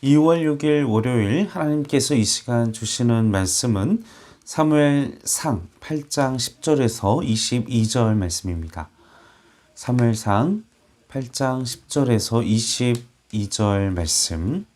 2월 6일 월요일 하나님께서 이 시간 주시는 말씀은 사무엘상 8장 10절에서 22절 말씀입니다. 사무엘상 8장 10절에서 22절 말씀.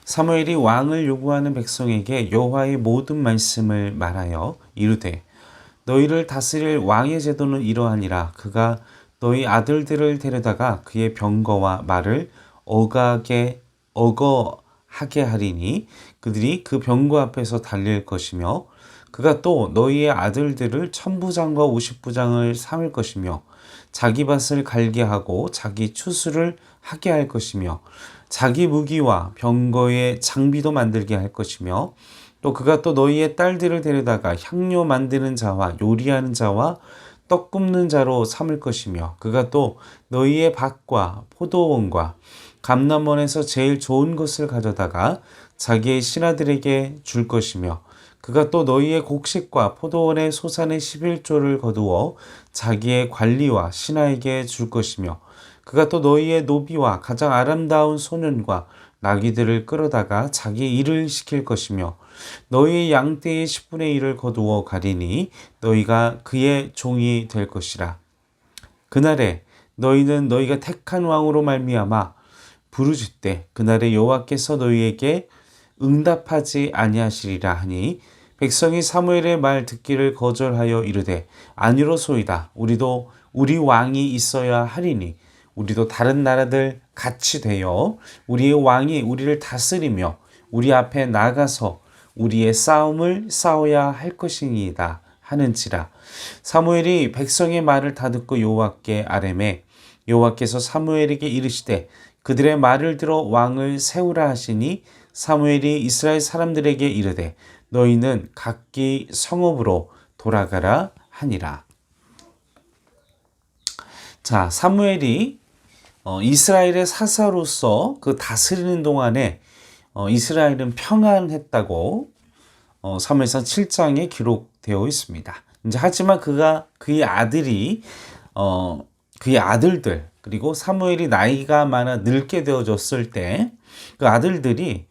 사무엘이 왕을 요구하는 백성에게 여호와의 모든 말씀을 말하여 이르되 너희를 다스릴 왕의 제도는 이러하니라. 그가 너희 아들들을 데려다가 그의 병거와 말을 어거하게 하리니 그들이 그 병거 앞에서 달릴 것이며 그가 또 너희의 아들들을 1000부장과 50부장을 삼을 것이며 자기 밭을 갈게 하고 자기 추수를 하게 할 것이며 자기 무기와 병거의 장비도 만들게 할 것이며 또 그가 또 너희의 딸들을 데려다가 향료 만드는 자와 요리하는 자와 떡 굽는 자로 삼을 것이며 그가 또 너희의 밭과 포도원과 감람원에서 제일 좋은 것을 가져다가 자기의 신하들에게 줄 것이며 그가 또 너희의 곡식과 포도원의 소산의 11조를 거두어 자기의 관리와 신하에게 줄 것이며 그가 또 너희의 노비와 가장 아름다운 소년과 나귀들을 끌어다가 자기 일을 시킬 것이며 너희의 양떼의 10분의 1을 거두어 가리니 너희가 그의 종이 될 것이라. 그날에 너희는 너희가 택한 왕으로 말미암아 부르짖되 그날에 여호와께서 너희에게 응답하지 아니하시리라 하니 백성이 사무엘의 말 듣기를 거절하여 이르되 아니로소이다. 우리도 우리 왕이 있어야 하리니 우리도 다른 나라들 같이 되어 우리의 왕이 우리를 다스리며 우리 앞에 나가서 우리의 싸움을 싸워야 할 것이니이다 하는지라. 사무엘이 백성의 말을 다 듣고 여호와께 아뢰매 여호와께서 사무엘에게 이르시되 그들의 말을 들어 왕을 세우라 하시니 사무엘이 이스라엘 사람들에게 이르되 너희는 각기 성읍으로 돌아가라 하니라. 자, 사무엘이 이스라엘의 사사로서 그 다스리는 동안에 이스라엘은 평안했다고 사무엘상 7장에 기록되어 있습니다. 이제 하지만 그의 아들들 그리고 사무엘이 나이가 많아 늙게 되어졌을 때 그 아들들이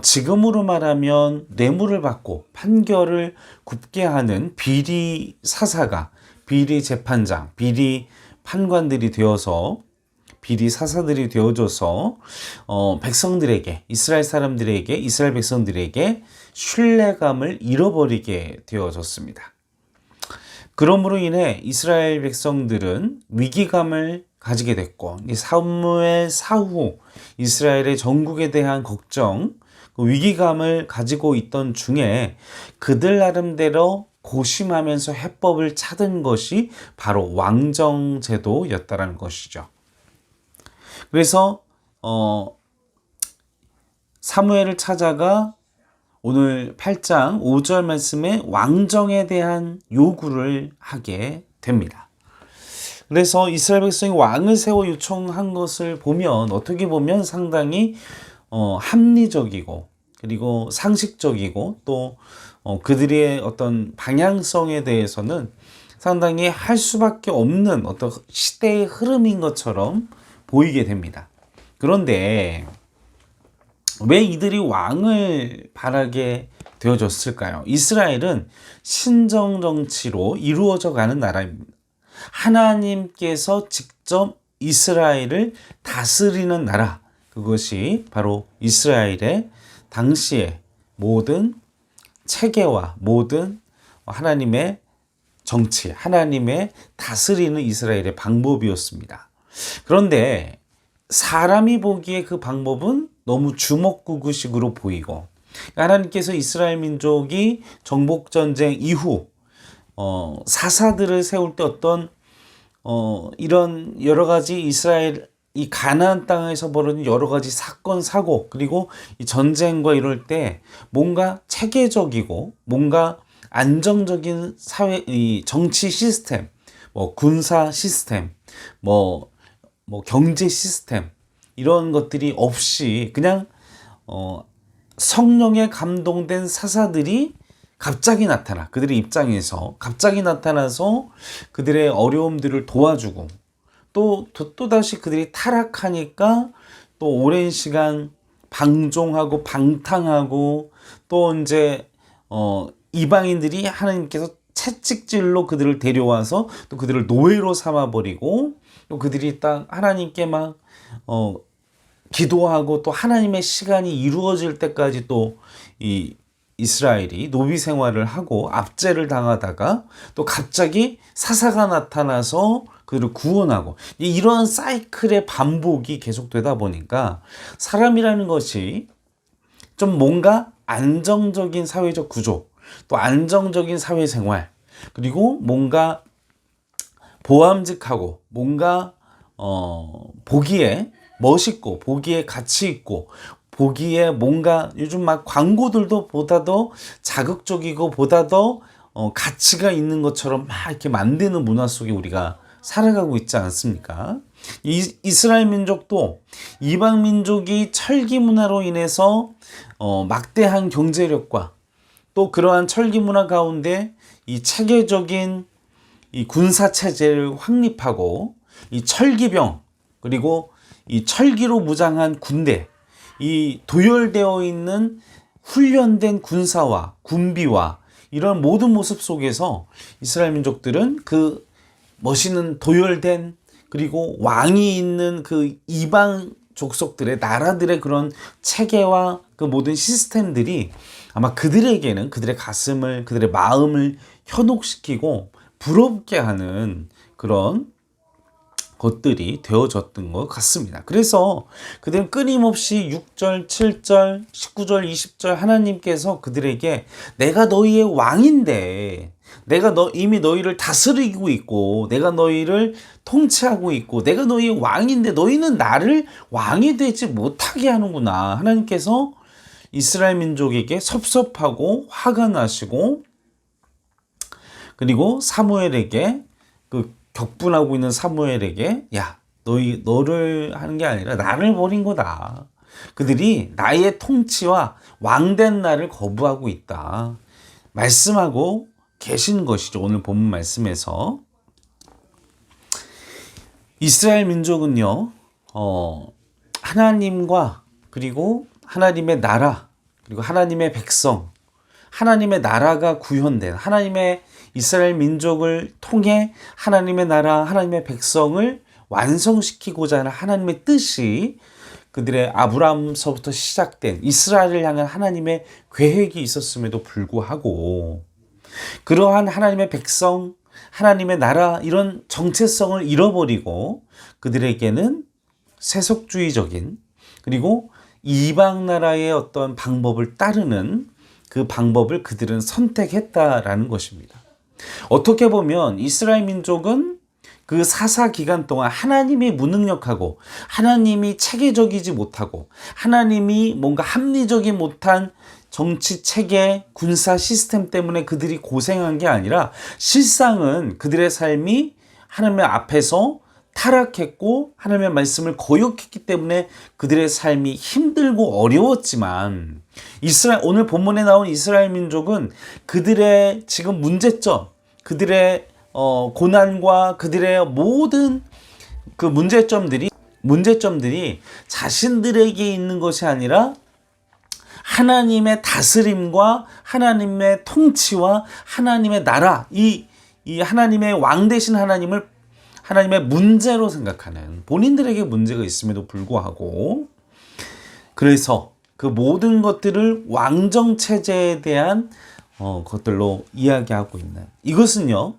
지금으로 말하면 뇌물을 받고 판결을 굽게 하는 비리 사사가 비리 재판장, 비리 판관들이 되어서 비리 사사들이 되어져서 백성들에게 이스라엘 사람들에게 이스라엘 백성들에게 신뢰감을 잃어버리게 되어졌습니다. 그러므로 인해 이스라엘 백성들은 위기감을 가지게 됐고 사무엘 사후 이스라엘의 정국에 대한 걱정, 그 위기감을 가지고 있던 중에 그들 나름대로 고심하면서 해법을 찾은 것이 바로 왕정제도였다는 것이죠. 그래서 사무엘을 찾아가 오늘 8장 5절 말씀에 왕정에 대한 요구를 하게 됩니다. 그래서 이스라엘 백성이 왕을 세워 요청한 것을 보면 어떻게 보면 상당히 합리적이고 그리고 상식적이고 또 그들의 어떤 방향성에 대해서는 상당히 할 수밖에 없는 어떤 시대의 흐름인 것처럼 보이게 됩니다. 그런데 왜 이들이 왕을 바라게 되어졌을까요? 이스라엘은 신정 정치로 이루어져 가는 나라입니다. 하나님께서 직접 이스라엘을 다스리는 나라, 그것이 바로 이스라엘의 당시의 모든 체계와 모든 하나님의 정치, 하나님의 다스리는 이스라엘의 방법이었습니다. 그런데 사람이 보기에 그 방법은 너무 주먹구구식으로 보이고 하나님께서 이스라엘 민족이 정복전쟁 이후 사사들을 세울 때 어떤 이런 여러 가지 이스라엘 이 가나안 땅에서 벌어진 여러 가지 사건 사고 그리고 이 전쟁과 이럴 때 뭔가 체계적이고 뭔가 안정적인 사회 이 정치 시스템, 뭐 군사 시스템, 뭐 경제 시스템 이런 것들이 없이 그냥 성령에 감동된 사사들이 갑자기 나타나 그들의 입장에서 갑자기 나타나서 그들의 어려움들을 도와주고 또다시 그들이 타락하니까 또 오랜 시간 방종하고 방탕하고 또 이제 이방인들이 하나님께서 채찍질로 그들을 데려와서 또 그들을 노예로 삼아버리고 또 그들이 딱 하나님께 막 기도하고 또 하나님의 시간이 이루어질 때까지 또 이 이스라엘이 노비 생활을 하고 압제를 당하다가 또 갑자기 사사가 나타나서 그들을 구원하고 이런 사이클의 반복이 계속되다 보니까 사람이라는 것이 좀 뭔가 안정적인 사회적 구조, 또 안정적인 사회생활, 그리고 뭔가 보암직하고 뭔가 보기에 멋있고 보기에 가치 있고 보기에 뭔가 요즘 막 광고들도 보다 더 자극적이고 보다 더 가치가 있는 것처럼 막 이렇게 만드는 문화 속에 우리가 살아가고 있지 않습니까? 이스라엘 민족도 이방 민족이 철기 문화로 인해서 막대한 경제력과 또 그러한 철기 문화 가운데 이 체계적인 이 군사 체제를 확립하고 이 철기병 그리고 이 철기로 무장한 군대 이 도열되어 있는 훈련된 군사와 군비와 이런 모든 모습 속에서 이스라엘 민족들은 그 멋있는 도열된 그리고 왕이 있는 그 이방 족속들의 나라들의 그런 체계와 그 모든 시스템들이 아마 그들에게는 그들의 가슴을 그들의 마음을 현혹시키고 부럽게 하는 그런 것들이 되어졌던 것 같습니다. 그래서 그들은 끊임없이 6절, 7절, 19절, 20절 하나님께서 그들에게 내가 너희의 왕인데 내가 이미 너희를 다스리고 있고 내가 너희를 통치하고 있고 내가 너희의 왕인데 너희는 나를 왕이 되지 못하게 하는구나. 하나님께서 이스라엘 민족에게 섭섭하고 화가 나시고 그리고 사무엘에게 격분하고 있는 사무엘에게 야 너를 하는 게 아니라 나를 버린 거다. 그들이 나의 통치와 왕된 나를 거부하고 있다. 말씀하고 계신 것이죠. 오늘 본문 말씀에서 이스라엘 민족은요 하나님과 그리고 하나님의 나라 그리고 하나님의 백성 하나님의 나라가 구현된 하나님의 이스라엘 민족을 통해 하나님의 나라, 하나님의 백성을 완성시키고자 하는 하나님의 뜻이 그들의 아브라함서부터 시작된 이스라엘을 향한 하나님의 계획이 있었음에도 불구하고 그러한 하나님의 백성, 하나님의 나라 이런 정체성을 잃어버리고 그들에게는 세속주의적인 그리고 이방 나라의 어떤 방법을 따르는 그 방법을 그들은 선택했다라는 것입니다. 어떻게 보면 이스라엘 민족은 그 사사 기간 동안 하나님이 무능력하고 하나님이 체계적이지 못하고 하나님이 뭔가 합리적이 못한 정치 체계, 군사 시스템 때문에 그들이 고생한 게 아니라 실상은 그들의 삶이 하나님의 앞에서 타락했고 하나님의 말씀을 거역했기 때문에 그들의 삶이 힘들고 어려웠지만 오늘 본문에 나온 이스라엘 민족은 그들의 지금 문제점, 그들의 고난과 그들의 모든 그 문제점들이 자신들에게 있는 것이 아니라 하나님의 다스림과 하나님의 통치와 하나님의 나라, 이 하나님의 왕 되신 하나님의 문제로 생각하는 본인들에게 문제가 있음에도 불구하고 그래서 그 모든 것들을 왕정체제에 대한 것들로 이야기하고 있는 이것은요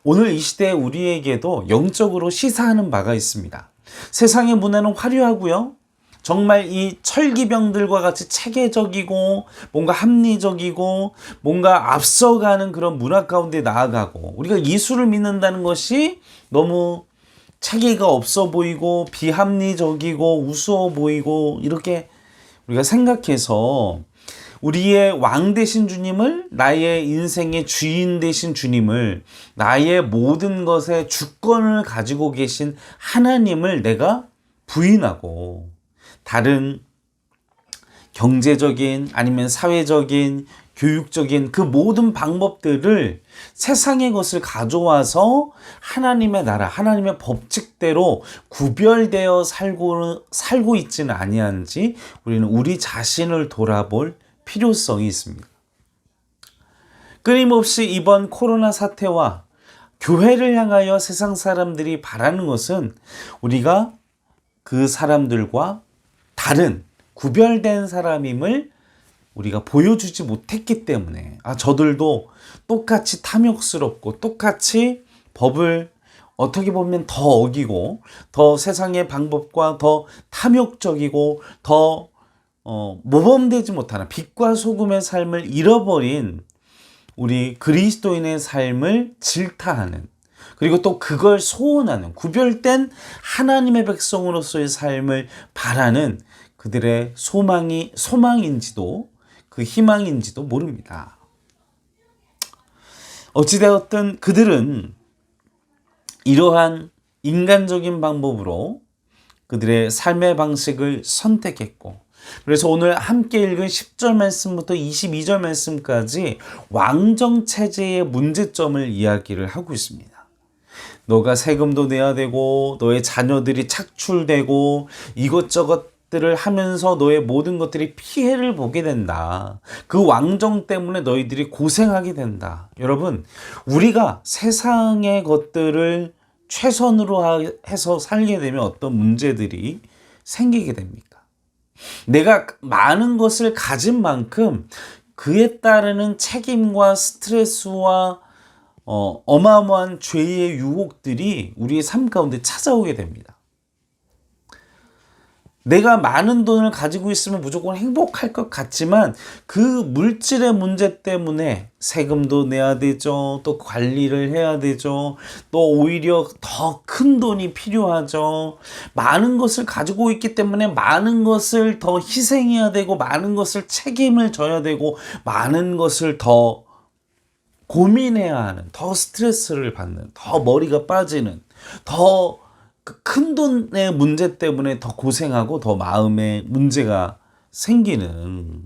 오늘 이 시대에 우리에게도 영적으로 시사하는 바가 있습니다. 세상의 문화는 화려하고요 정말 이 철기병들과 같이 체계적이고 뭔가 합리적이고 뭔가 앞서가는 그런 문화 가운데 나아가고 우리가 예수를 믿는다는 것이 너무 체계가 없어 보이고 비합리적이고 우스워 보이고 이렇게 우리가 생각해서 우리의 왕 되신 주님을 나의 인생의 주인 되신 주님을 나의 모든 것의 주권을 가지고 계신 하나님을 내가 부인하고 다른 경제적인 아니면 사회적인 교육적인 그 모든 방법들을 세상의 것을 가져와서 하나님의 나라, 하나님의 법칙대로 구별되어 살고 있지는 아니한지 우리는 우리 자신을 돌아볼 필요성이 있습니다. 끊임없이 이번 코로나 사태와 교회를 향하여 세상 사람들이 바라는 것은 우리가 그 사람들과 다른 구별된 사람임을 우리가 보여주지 못했기 때문에 저들도 똑같이 탐욕스럽고 똑같이 법을 어떻게 보면 더 어기고 더 세상의 방법과 더 탐욕적이고 더 모범되지 못하는 빛과 소금의 삶을 잃어버린 우리 그리스도인의 삶을 질타하는, 그리고 또 그걸 소원하는 구별된 하나님의 백성으로서의 삶을 바라는 그들의 소망인지도 그 희망인지도 모릅니다. 어찌되었든 그들은 이러한 인간적인 방법으로 그들의 삶의 방식을 선택했고, 그래서 오늘 함께 읽은 10절 말씀부터 22절 말씀까지 왕정체제의 문제점을 이야기를 하고 있습니다. 너가 세금도 내야 되고 너의 자녀들이 착출되고 이것저것들을 하면서 너의 모든 것들이 피해를 보게 된다. 그 왕정 때문에 너희들이 고생하게 된다. 여러분, 우리가 세상의 것들을 최선으로 해서 살게 되면 어떤 문제들이 생기게 됩니까? 내가 많은 것을 가진 만큼 그에 따르는 책임과 스트레스와 어마어마한 죄의 유혹들이 우리의 삶 가운데 찾아오게 됩니다. 내가 많은 돈을 가지고 있으면 무조건 행복할 것 같지만 그 물질의 문제 때문에 세금도 내야 되죠. 또 관리를 해야 되죠. 또 오히려 더 큰 돈이 필요하죠. 많은 것을 가지고 있기 때문에 많은 것을 더 희생해야 되고 많은 것을 책임을 져야 되고 많은 것을 더 고민해야 하는, 더 스트레스를 받는, 더 머리가 빠지는, 더 큰 돈의 문제 때문에 더 고생하고 더 마음에 문제가 생기는,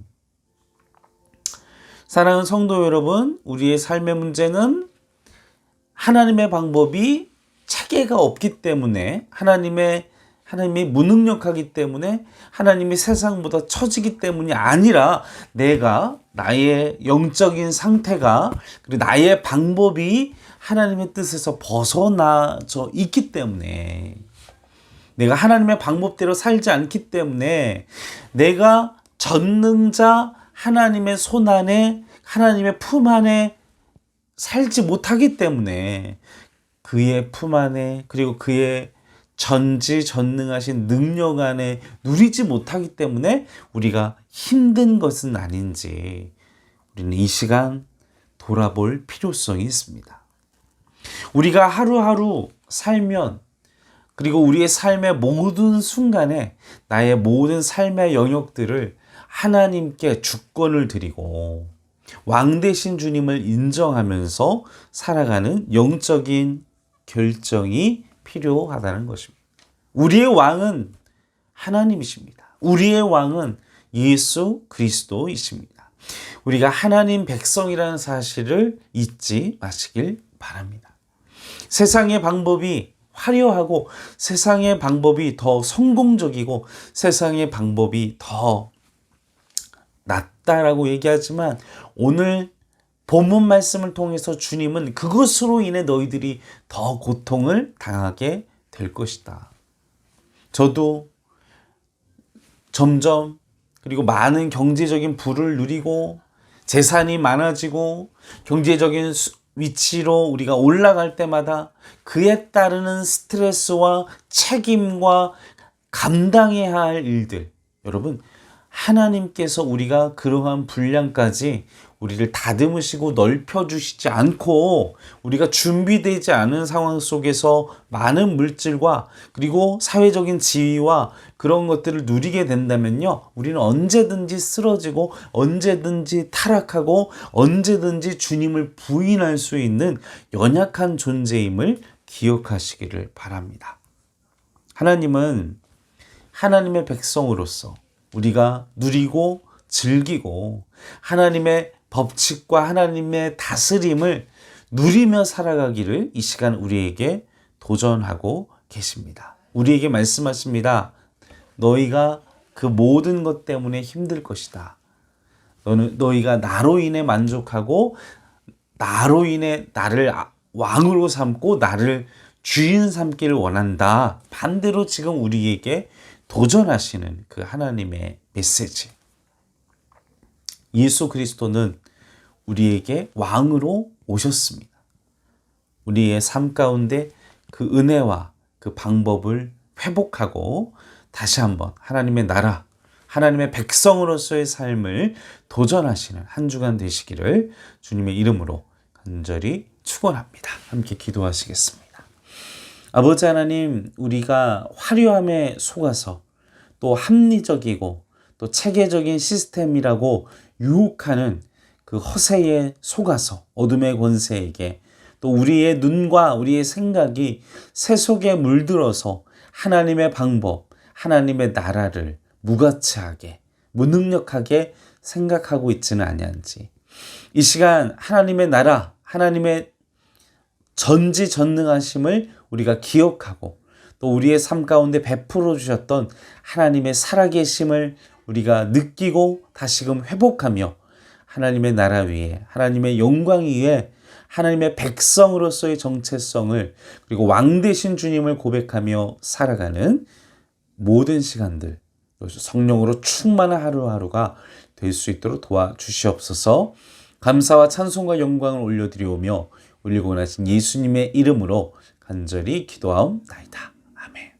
사랑하는 성도 여러분, 우리의 삶의 문제는 하나님의 방법이 체계가 없기 때문에 하나님이 무능력하기 때문에 하나님이 세상보다 처지기 때문이 아니라 내가 나의 영적인 상태가 그리고 나의 방법이 하나님의 뜻에서 벗어나져 있기 때문에, 내가 하나님의 방법대로 살지 않기 때문에, 내가 전능자 하나님의 손 안에 하나님의 품 안에 살지 못하기 때문에 그의 품 안에 그리고 그의 전지전능하신 능력 안에 누리지 못하기 때문에 우리가 힘든 것은 아닌지 우리는 이 시간 돌아볼 필요성이 있습니다. 우리가 하루하루 살면, 그리고 우리의 삶의 모든 순간에 나의 모든 삶의 영역들을 하나님께 주권을 드리고 왕 되신 주님을 인정하면서 살아가는 영적인 결정이 필요하다는 것입니다. 우리의 왕은 하나님이십니다. 우리의 왕은 예수 그리스도이십니다. 우리가 하나님 백성이라는 사실을 잊지 마시길 바랍니다. 세상의 방법이 화려하고 세상의 방법이 더 성공적이고 세상의 방법이 더 낫다라고 얘기하지만 오늘 본문 말씀을 통해서 주님은 그것으로 인해 너희들이 더 고통을 당하게 될 것이다. 저도 점점 그리고 많은 경제적인 부를 누리고 재산이 많아지고 경제적인 위치로 우리가 올라갈 때마다 그에 따르는 스트레스와 책임과 감당해야 할 일들, 여러분, 하나님께서 우리가 그러한 분량까지 우리를 다듬으시고 넓혀주시지 않고 우리가 준비되지 않은 상황 속에서 많은 물질과 그리고 사회적인 지위와 그런 것들을 누리게 된다면요, 우리는 언제든지 쓰러지고 언제든지 타락하고 언제든지 주님을 부인할 수 있는 연약한 존재임을 기억하시기를 바랍니다. 하나님은 하나님의 백성으로서 우리가 누리고 즐기고 하나님의 법칙과 하나님의 다스림을 누리며 살아가기를 이 시간 우리에게 도전하고 계십니다. 우리에게 말씀하십니다. 너희가 그 모든 것 때문에 힘들 것이다. 너희가 나로 인해 만족하고 나로 인해 나를 왕으로 삼고 나를 주인 삼기를 원한다. 반대로 지금 우리에게 도전하시는 그 하나님의 메시지. 예수 그리스도는 우리에게 왕으로 오셨습니다. 우리의 삶 가운데 그 은혜와 그 방법을 회복하고 다시 한번 하나님의 나라, 하나님의 백성으로서의 삶을 도전하시는 한 주간 되시기를 주님의 이름으로 간절히 축원합니다. 함께 기도하시겠습니다. 아버지 하나님, 우리가 화려함에 속아서 또 합리적이고 또 체계적인 시스템이라고 유혹하는 그 허세에 속아서 어둠의 권세에게 또 우리의 눈과 우리의 생각이 세속에 물들어서 하나님의 방법, 하나님의 나라를 무가치하게, 무능력하게 생각하고 있지는 아니한지 이 시간 하나님의 나라, 하나님의 전지전능하심을 우리가 기억하고 또 우리의 삶 가운데 베풀어 주셨던 하나님의 살아계심을 우리가 느끼고 다시금 회복하며 하나님의 나라 위에, 하나님의 영광 위에 하나님의 백성으로서의 정체성을 그리고 왕 되신 주님을 고백하며 살아가는 모든 시간들 성령으로 충만한 하루하루가 될 수 있도록 도와주시옵소서. 감사와 찬송과 영광을 올려드리오며 올리고 나신 예수님의 이름으로 간절히 기도하옵나이다. 아멘.